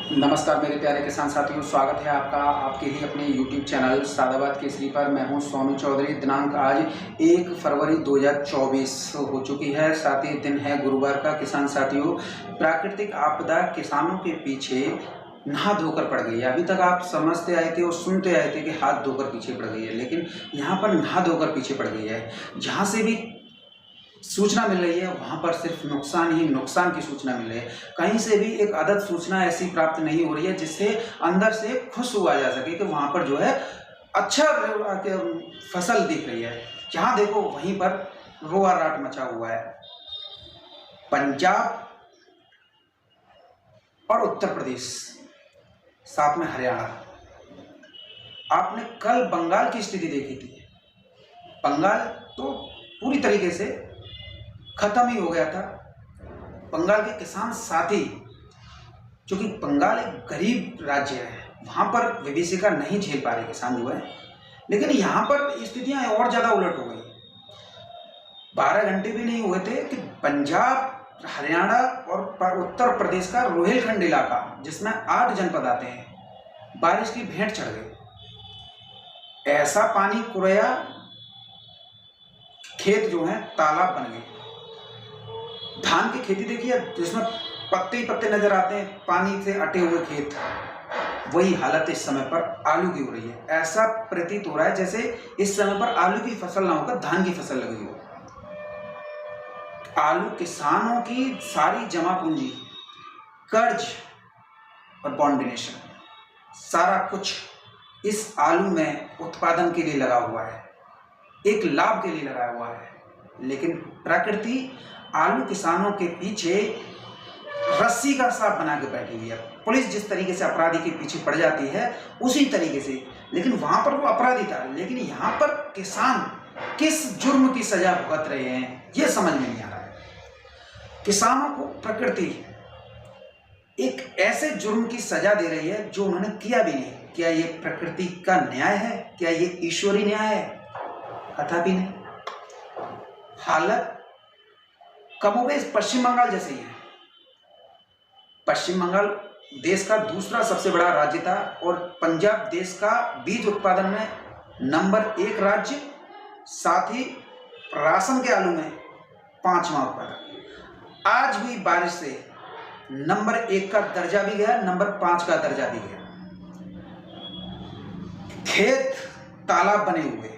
नमस्कार मेरे प्यारे किसान साथियों, स्वागत है आपका आपके ही अपने YouTube चैनल सादाबाद केसरी पर। मैं हूं सोनू चौधरी। दिनांक आज 1 फरवरी 2024 हो चुकी है, साथ ही दिन है गुरुवार का। किसान साथियों, प्राकृतिक आपदा किसानों के पीछे नहा धोकर पड़ गई है। अभी तक आप समझते आए थे और सुनते आए थे कि हाथ धोकर पीछे पड़ गई है, लेकिन यहाँ पर नहा धोकर पीछे पड़ गई है। जहाँ से भी सूचना मिल रही है वहां पर सिर्फ नुकसान ही नुकसान की सूचना मिल रही है। कहीं से भी एक आदत सूचना ऐसी प्राप्त नहीं हो रही है जिससे अंदर से खुश हुआ जा सके कि वहां पर जो है अच्छा फसल दिख रही है। जहां देखो वहीं पर रोआ राट मचा हुआ है। पंजाब और उत्तर प्रदेश, साथ में हरियाणा। आपने कल बंगाल की स्थिति देखी थी। बंगाल तो पूरी तरीके से खत्म ही हो गया था। बंगाल के किसान साथी, क्योंकि बंगाल एक गरीब राज्य है, वहां पर विभीषिका नहीं झेल पा रहे किसान जो है। लेकिन यहाँ पर स्थितियां और ज्यादा उलट हो गई। 12 घंटे भी नहीं हुए थे कि पंजाब, हरियाणा और उत्तर प्रदेश का रोहिलखंड इलाका, जिसमें 8 जनपद आते हैं, बारिश की भेंट चढ़ गई। ऐसा पानी कुरया, खेत जो है तालाब बन गए। धान की खेती देखिए, जिसमें पत्ते ही पत्ते नजर आते हैं, पानी से अटे हुए खेत। वही हालत इस समय पर आलू की हो रही है। ऐसा प्रतीत हो रहा है जैसे इस समय पर आलू की फसल ना होकर धान की फसल लगी हो। आलू किसानों की सारी जमा पूंजी, कर्ज और बॉन्ड डोनेशन, सारा कुछ इस आलू में उत्पादन के लिए लगा हुआ है, एक लाभ के लिए लगा हुआ है। लेकिन प्रकृति आलू किसानों के पीछे रस्सी का सांप बना के बैठी हुई है। पुलिस जिस तरीके से अपराधी के पीछे पड़ जाती है उसी तरीके से, लेकिन वहां पर वो अपराधी था, लेकिन यहां पर किसान किस जुर्म की सजा भुगत रहे हैं ये समझ में नहीं आ रहा है। किसानों को प्रकृति एक ऐसे जुर्म की सजा दे रही है जो उन्होंने किया भी नहीं। क्या ये प्रकृति का न्याय है? क्या ये ईश्वरीय न्याय है? कदापि नहीं। हालत कमोबेश पश्चिम बंगाल जैसे ही है। पश्चिम बंगाल देश का दूसरा सबसे बड़ा राज्य था और पंजाब देश का बीज उत्पादन में नंबर 1 राज्य, साथ ही राशन के आलू में 5वां उत्पादक। आज हुई बारिश से नंबर 1 का दर्जा भी गया, नंबर 5 का दर्जा भी गया। खेत तालाब बने हुए,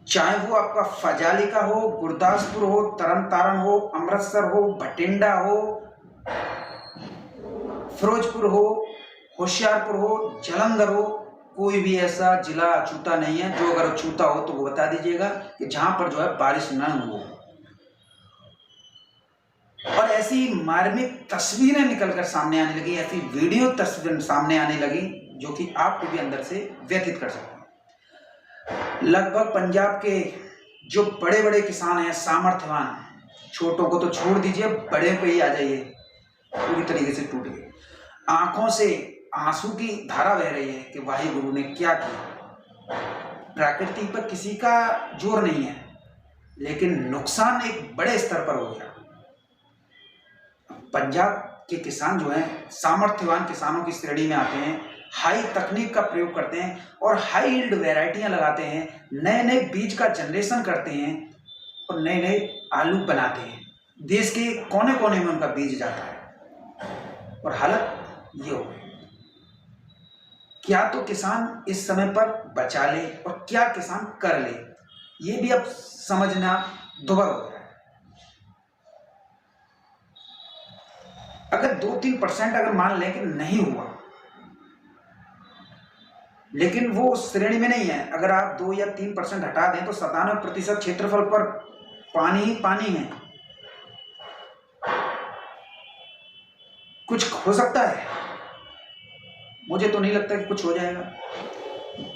चाहे वो आपका फजाली का हो, गुरदासपुर हो, तरन तारण हो, अमृतसर हो, भटिंडा हो, फिरोजपुर हो, होशियारपुर हो, जालंधर हो, कोई भी ऐसा जिला अछूता नहीं है। जो अगर अछूता हो तो वो बता दीजिएगा कि जहां पर जो है बारिश न हो। और ऐसी मार्मिक तस्वीरें निकलकर सामने आने लगी, ऐसी वीडियो तस्वीर सामने आने लगी जो कि आपको भी अंदर से व्यथित कर सकते हैं। लगभग पंजाब के जो बड़े बड़े किसान हैं, सामर्थ्यवान, छोटों को तो छोड़ दीजिए, बड़े पे ही आ जाइए, पूरी तरीके से टूट गए। आंखों से आंसू की धारा बह रही है कि वाहिगुरु ने क्या किया। प्रकृति पर किसी का जोर नहीं है, लेकिन नुकसान एक बड़े स्तर पर हो गया। पंजाब के किसान जो हैं, सामर्थ्यवान किसानों की श्रेणी में आते हैं, हाई तकनीक का प्रयोग करते हैं और हाई यील्ड वैरायटियां लगाते हैं, नए नए बीज का जनरेशन करते हैं और नए नए आलू बनाते हैं। देश के कोने कोने में उनका बीज जाता है और हालत ये हो गई। क्या तो किसान इस समय पर बचा ले और क्या किसान कर ले, ये भी अब समझना दुभर हो गया है। अगर 2-3% अगर मान लें कि नहीं हुआ, लेकिन वो उस श्रेणी में नहीं है। अगर आप 2 या 3% हटा दें तो 97% क्षेत्रफल पर पानी ही पानी है। कुछ हो सकता है? मुझे तो नहीं लगता कि कुछ हो जाएगा।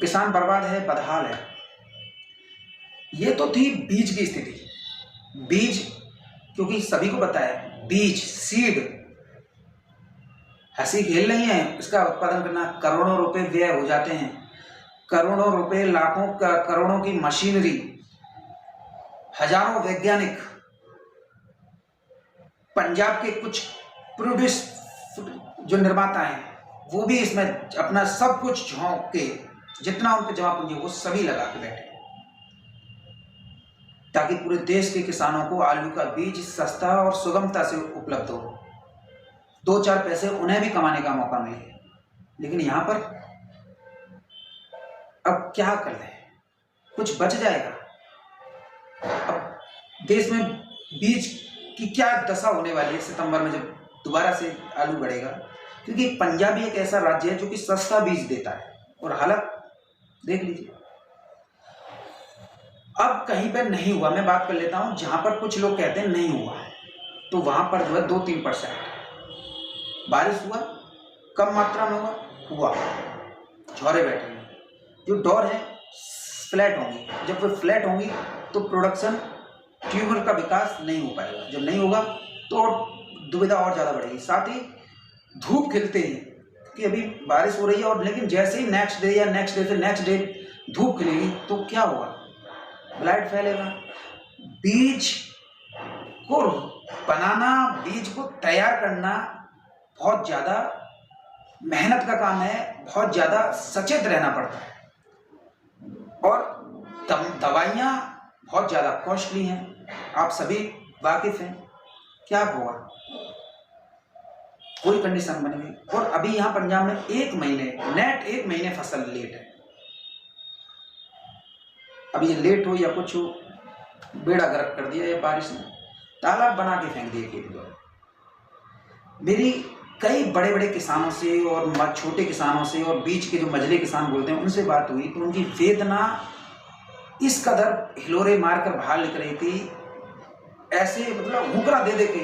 किसान बर्बाद है, बदहाल है। ये तो थी बीज की स्थिति। बीज, क्योंकि सभी को पता है बीज, सीड हंसी खेल नहीं है। इसका उत्पादन करना करोड़ों रुपए व्यय हो जाते हैं, करोड़ों रुपए, लाखों का करोड़ों की मशीनरी, हजारों वैज्ञानिक। पंजाब के कुछ प्रोड्यूस जो निर्माता हैं वो भी इसमें अपना सब कुछ झोंक के, जितना उन पर जमा पूंजी वो सभी लगा के बैठे, ताकि पूरे देश के किसानों को आलू का बीज सस्ता और सुगमता से उपलब्ध हो, 2-4 पैसे उन्हें भी कमाने का मौका मिले। लेकिन यहाँ पर अब क्या कर लें, कुछ बच जाएगा? अब देश में बीज की क्या दशा होने वाली है सितंबर में, जब दोबारा से आलू बढ़ेगा? क्योंकि पंजाब एक ऐसा राज्य है जो कि सस्ता बीज देता है, और हालत देख लीजिए। अब कहीं पर नहीं हुआ, मैं बात कर लेता हूं जहां पर कुछ लोग कहते हैं नहीं हुआ, तो वहां पर जो है 2-3% बारिश हुआ, कम मात्रा में हुआ, झोरे बैठे हैं। जो डोर है फ्लैट होंगी, जब वो फ्लैट होंगी तो प्रोडक्शन ट्यूबर का विकास नहीं हो पाएगा, जब नहीं होगा तो दुविधा और ज़्यादा बढ़ेगी। साथ ही धूप खिलते ही कि अभी बारिश हो रही है, और लेकिन जैसे ही नेक्स्ट डे या नेक्स्ट डे से नेक्स्ट डे धूप खिलेगी तो क्या होगा? ब्लाइट फैलेगा। बीज को बनाना, बीज को तैयार करना बहुत ज़्यादा मेहनत का काम है, बहुत ज़्यादा सचेत रहना पड़ता है, और दवाइयाँ बहुत ज़्यादा कॉस्टली हैं, आप सभी वाकिफ हैं। क्या हुआ? कोई कंडीशन बन गई, और अभी यहाँ पंजाब में 1 महीने फसल लेट है। अब ये लेट हो या कुछ हो, बेड़ा गर्क कर दिया ये बारिश ने, तालाब बना के फेंक दिए खेत में। मेरी कई बड़े बड़े किसानों से और छोटे किसानों से और बीच के जो मझले किसान बोलते हैं उनसे बात हुई, तो उनकी वेदना इस कदर हिलोरे मारकर बाहर निकल रही थी, ऐसे मतलब हुंकरा दे दे के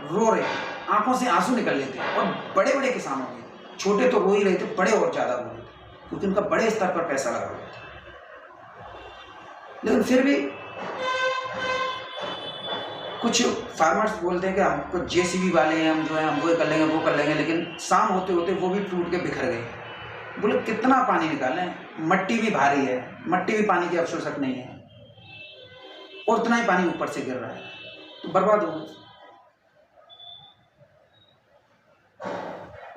रो रहे, आंखों से आंसू निकल लेते। और बड़े बड़े किसानों के, छोटे तो रो ही रहे थे, बड़े और ज़्यादा रो रहे थे, क्योंकि उनका बड़े स्तर पर पैसा लगा हुआ था। लेकिन फिर भी कुछ फार्मर्स बोलते हैं कि हमको जेसीबी वाले हैं, हम जो है हम वो कर लेंगे, लेकिन शाम होते होते वो भी टूट के बिखर गए। बोले कितना पानी निकालें, मट्टी भी भारी है, मट्टी भी पानी की आवश्यकता नहीं है, और उतना ही पानी ऊपर से गिर रहा है, तो बर्बाद हो गए।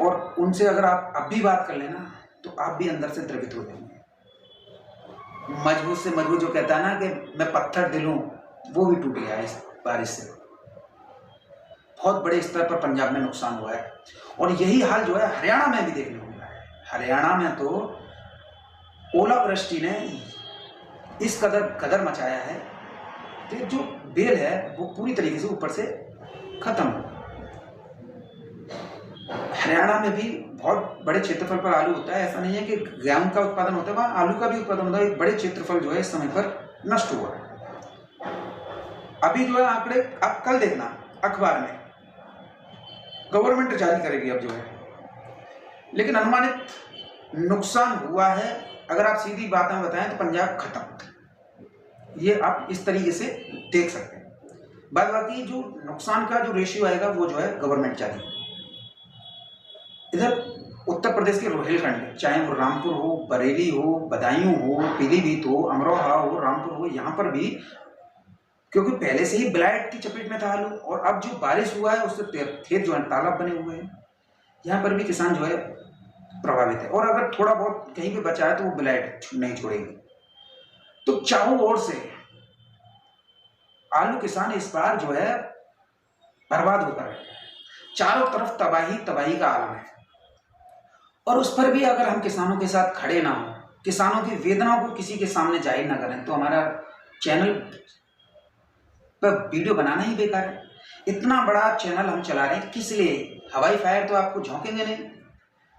और उनसे अगर आप अब भी बात कर लेना तो आप भी अंदर से द्रवित हो जाएंगे। मजबूत से मजबूत जो कहता है ना कि मैं पत्थर दिल हूं, वो भी टूट गया इस बारिश से। बहुत बड़े स्तर पर पंजाब में नुकसान हुआ है, और यही हाल जो है हरियाणा में भी देखने को मिला है। हरियाणा में तो ओलावृष्टि ने इस कदर मचाया है कि जो बेल है वो पूरी तरीके से ऊपर से खत्म हो। हरियाणा में भी बहुत बड़े क्षेत्रफल पर आलू होता है, ऐसा नहीं है कि गेहूं का उत्पादन होता है, वहाँ आलू का भी उत्पादन होता है। एक बड़े क्षेत्रफल जो है इस समय पर नष्ट हुआ है। अभी जो है आंकड़े आप कल देखना अखबार में, गवर्नमेंट जारी करेगी अब जो है, लेकिन अनुमानित नुकसान हुआ है, अगर आप सीधी बातें बताएं तो पंजाब खत्म। ये आप इस तरीके से देख सकते हैं। बाद बाकी जो नुकसान का जो रेशियो आएगा वो जो है गवर्नमेंट जारी। इधर उत्तर प्रदेश के रोहिलखंड, चाहे वो रामपुर हो, बरेली हो, बदायूं हो, पीलीभीत हो, अमरोहा हो, रामपुर हो, यहाँ पर भी क्योंकि पहले से ही ब्लाइट की चपेट में था आलू, और अब जो बारिश हुआ है उससे खेत जो है तालाब बने हुए हैं, यहाँ पर भी किसान जो है प्रभावित है। और अगर थोड़ा बहुत कहीं पे बचा है तो वो ब्लाइट नहीं छोड़ेगी। तो चारों ओर से आलू किसान इस बार जो है बर्बाद होकर है, चारों तरफ तबाही का आलम है। और उस पर भी अगर हम किसानों के साथ खड़े ना हो, किसानों की वेदनाओं को किसी के सामने जाहिर ना करें, तो हमारा चैनल पर वीडियो बनाना ही बेकार है। इतना बड़ा चैनल हम चला रहे हैं किस लिए? हवाई फायर तो आपको झोंकेंगे नहीं।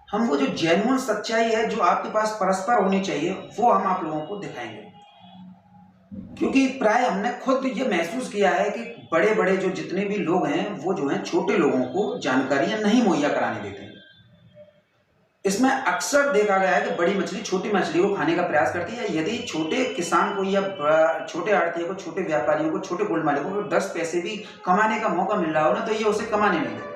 हम वो जो जेन्युइन सच्चाई है जो आपके पास परस्पर होनी चाहिए वो हम आप लोगों को दिखाएंगे, क्योंकि प्राय हमने खुद ये महसूस किया है कि बड़े बड़े जो जितने भी लोग हैं वो जो हैं छोटे लोगों को जानकारियां नहीं मुहैया कराने देते हैं। इसमें अक्सर देखा गया है कि बड़ी मछली छोटी मछली को खाने का प्रयास करती है। यदि छोटे किसान को या छोटे आड़तियों को, छोटे व्यापारियों को, छोटे गोल्ड मालिकों को 10 पैसे भी कमाने का मौका मिल रहा हो ना, तो ये उसे कमाने नहीं देते।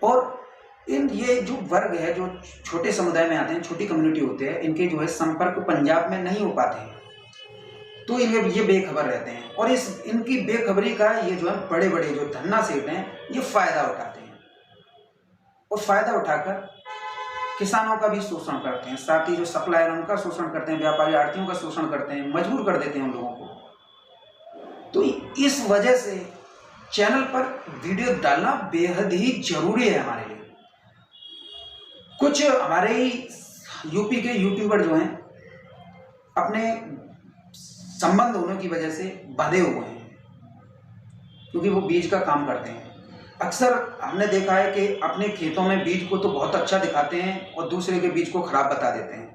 और ये जो वर्ग है जो छोटे समुदाय में आते हैं, छोटी कम्युनिटी होते हैं, इनके जो है संपर्क पंजाब में नहीं हो पाते हैं, तो ये बेखबर रहते हैं। और इनकी बेखबरी का ये जो है बड़े बड़े जो धन्ना सेठ हैं ये फायदा उठाते हैं। और फायदा उठाकर किसानों का भी शोषण करते हैं, साथ ही जो सप्लायर उनका शोषण करते हैं, व्यापारी आड़तियों का शोषण करते हैं, मजबूर कर देते हैं उन लोगों को। तो इस वजह से चैनल पर वीडियो डालना बेहद ही जरूरी है हमारे लिए। कुछ हमारे ही यूपी के यूट्यूबर जो हैं अपने संबंध होने की वजह से बंधे हुए हैं, क्योंकि वो बीज का काम करते हैं। अक्सर हमने देखा है कि अपने खेतों में बीज को तो बहुत अच्छा दिखाते हैं और दूसरे के बीज को खराब बता देते हैं।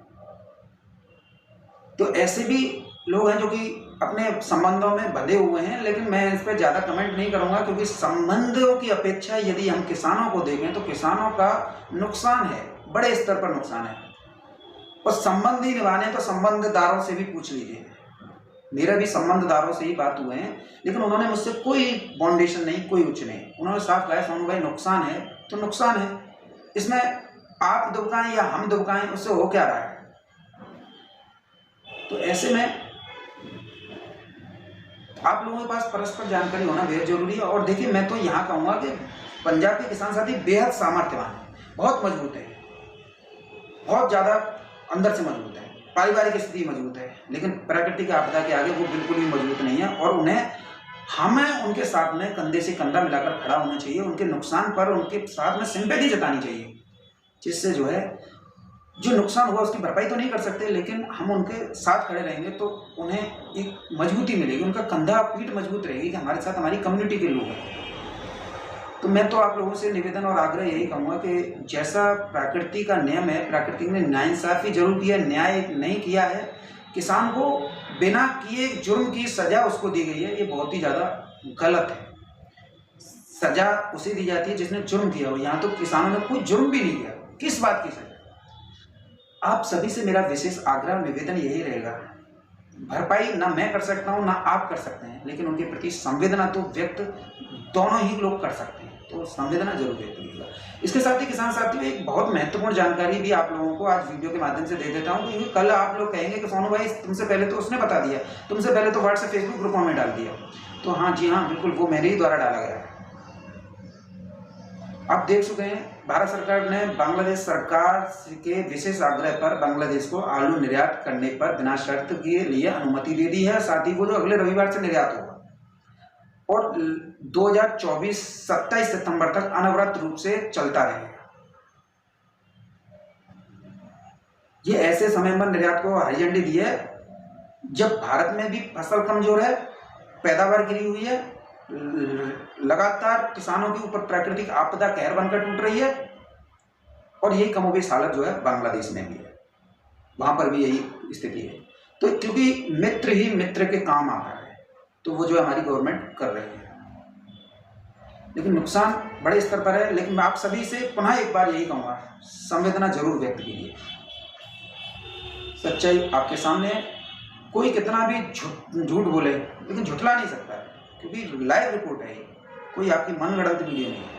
तो ऐसे भी लोग हैं जो कि अपने संबंधों में बंधे हुए हैं, लेकिन मैं इस पर ज़्यादा कमेंट नहीं करूंगा, क्योंकि संबंधों की अपेक्षा यदि हम किसानों को देखें तो किसानों का नुकसान है, बड़े स्तर पर नुकसान है। और संबंध ही निभाने तो संबंधदारों से भी पूछ लीजिए। मेरा भी संबंधदारों से ही बात हुए हैं, लेकिन उन्होंने मुझसे कोई बाउंडेशन नहीं, कोई उच्च नहीं। उन्होंने साफ कहा सोनू भाई नुकसान है तो नुकसान है, इसमें आप दुबकाएं या हम दुबकाएं उससे हो क्या रहा है। तो ऐसे में आप लोगों के पास परस्पर जानकारी होना बेहद जरूरी है। और देखिए, मैं तो यहाँ कहूँगा कि पंजाब के किसान साथी बेहद सामर्थ्यवान है, बहुत मजबूत है, बहुत ज़्यादा अंदर से मजबूत है, पारिवारिक स्थिति मजबूत है, लेकिन प्राकृतिक आपदा के आगे वो बिल्कुल भी मजबूत नहीं है। और हमें उनके साथ में कंधे से कंधा मिलाकर खड़ा होना चाहिए, उनके नुकसान पर उनके साथ में सिंपैथी जतानी चाहिए, जिससे जो है जो नुकसान हुआ उसकी भरपाई तो नहीं कर सकते, लेकिन हम उनके साथ खड़े रहेंगे तो उन्हें एक मजबूती मिलेगी, उनका कंधा पीठ मजबूत रहेगी कि हमारे साथ हमारी कम्युनिटी के लोग हैं। तो मैं तो आप लोगों से निवेदन और आग्रह यही कहूँगा कि जैसा प्रकृति का नियम है, प्रकृति ने नाइंसाफ़ी जरूर किया, न्याय नहीं किया है। किसान को बिना किए जुर्म की सज़ा उसको दी गई है, ये बहुत ही ज़्यादा गलत है। सज़ा उसे दी जाती है जिसने जुर्म किया हो। यहाँ तो किसानों ने कोई जुर्म भी नहीं किया, किस बात की सज़ा। आप सभी से मेरा विशेष आग्रह निवेदन यही रहेगा, भरपाई ना मैं कर सकता हूँ ना आप कर सकते हैं, लेकिन उनके प्रति संवेदना तो व्यक्त दोनों ही लोग कर सकते हैं, तो संवेदना जरूर व्यक्त कीजिएगा। इसके साथ ही किसान साथियों, एक बहुत महत्वपूर्ण जानकारी भी आप लोगों को आज वीडियो के माध्यम से दे देता हूँ, क्योंकि कल आप लोग कहेंगे कि सोनू भाई तुमसे पहले तो उसने बता दिया, तुमसे पहले तो व्हाट्सएप फेसबुक ग्रुपों में डाल दिया। तो हाँ जी हाँ, बिल्कुल वो मेरे ही द्वारा डाला गया है। आप देख चुके हैं, भारत सरकार ने बांग्लादेश सरकार के विशेष आग्रह पर बांग्लादेश को आलू निर्यात करने पर बिना शर्त के लिए अनुमति दे दी है। साथ ही वो जो अगले रविवार से निर्यात होगा और 2024 27 सितंबर तक अनवरत रूप से चलता रहेगा। ये ऐसे समय पर निर्यात को हरी झंडी दी है जब भारत में भी फसल कमजोर है, पैदावार गिरी हुई है, लगातार किसानों के ऊपर प्राकृतिक आपदा कहर बनकर टूट रही है, और यही कमोबेश हालत जो है बांग्लादेश में भी है, वहां पर भी यही स्थिति है। तो क्योंकि मित्र ही मित्र के काम आता है, तो वो जो हमारी गवर्नमेंट कर रही है, लेकिन नुकसान बड़े स्तर पर है। लेकिन मैं आप सभी से पुनः एक बार यही कहूँगा, संवेदना जरूर व्यक्त कीजिए। सच्चाई आपके सामने है, कोई कितना भी झूठ बोले लेकिन झुठला नहीं सकता है, क्योंकि लाइव रिपोर्ट है, कोई आपकी मनगढ़ंत वीडियो नहीं है।